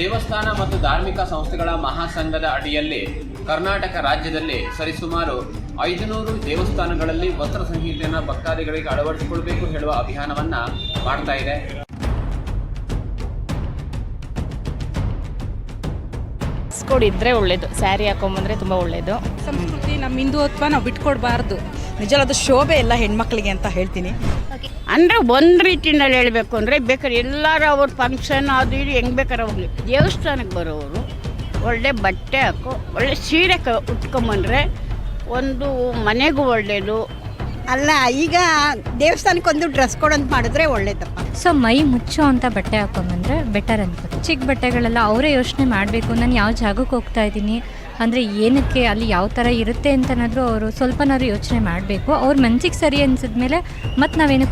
ದೇವಸ್ಥಾನ ಮತ್ತು ಧಾರ್ಮಿಕ ಸಂಸ್ಥೆಗಳ ಮಹಾಸಂಘದ ಅಡಿಯಲ್ಲಿ ಕರ್ನಾಟಕ ರಾಜ್ಯದಲ್ಲಿ ಸರಿಸುಮಾರು 500 ದೇವಸ್ಥಾನಗಳಲ್ಲಿ ವಸ್ತ್ರ ಸಂಹಿತೆಯನ್ನು ಭಕ್ತಾದಿಗಳಿಗೆ ಅಳವಡಿಸಿಕೊಳ್ಬೇಕು ಹೇಳುವ ಅಭಿಯಾನವನ್ನ ಮಾಡ್ತಾ ಇದೆ. ಇದ್ರೆ ಒಳ್ಳೇದು, ಸ್ಯಾರಿ ಹಾಕೊಂಬಂದ್ರೆ ತುಂಬ ಒಳ್ಳೇದು. ಸಂಸ್ಕೃತಿ ನಮ್ಮ ಹಿಂದುತ್ವ ನಾವು ಬಿಟ್ಕೊಡ್ಬಾರ್ದು. ನಿಜವಾದ ಶೋಭೆ ಎಲ್ಲ ಹೆಣ್ಮಕ್ಳಿಗೆ ಅಂತ ಹೇಳ್ತೀನಿ. ಅಂದರೆ ಒಂದು ರೀತಿಯಲ್ಲಿ ಹೇಳಬೇಕು ಅಂದರೆ ಬೇಕಾದ್ರೆ ಎಲ್ಲರೂ ಅವ್ರ ಫಂಕ್ಷನ್ ಅದು ಇದು ಹೆಂಗೆ ಬೇಕಾದ್ರೆ ಹೋಗಲಿ, ದೇವಸ್ಥಾನಕ್ಕೆ ಬರೋರು ಒಳ್ಳೆ ಬಟ್ಟೆ ಹಾಕೋ ಒಳ್ಳೆ ಸೀರೆ ಉಟ್ಕೊಂಬಂದ್ರೆ ಒಂದು ಮನೆಗೂ ಒಳ್ಳೆಯದು ಅಲ್ಲ. ಈಗ ದೇವಸ್ಥಾನಕ್ಕೊಂದು ಡ್ರೆಸ್ ಕೊಡೋಂತ ಮಾಡಿದ್ರೆ ಒಳ್ಳೇದಪ್ಪ. ಸೊ ಮೈ ಮುಚ್ಚೋ ಅಂತ ಬಟ್ಟೆ ಹಾಕೊಂಬಂದ್ರೆ ಬೆಟರ್ ಅನ್ಕೋದು. ಚಿಕ್ಕ ಬಟ್ಟೆಗಳೆಲ್ಲ ಅವರೇ ಯೋಚನೆ ಮಾಡಬೇಕು, ನಾನು ಯಾವ ಜಾಗಕ್ಕೆ ಹೋಗ್ತಾ ಇದ್ದೀನಿ ಅಂದರೆ ಏನಕ್ಕೆ, ಅಲ್ಲಿ ಯಾವ ಥರ ಇರುತ್ತೆ ಅಂತನಾದರೂ ಅವರು ಸ್ವಲ್ಪನಾದ್ರು ಯೋಚನೆ ಮಾಡಬೇಕು. ಅವ್ರ ಮನ್ಸಿಗೆ ಸರಿ ಅನಿಸಿದ್ಮೇಲೆ ಮತ್ತು ನಾವೇನು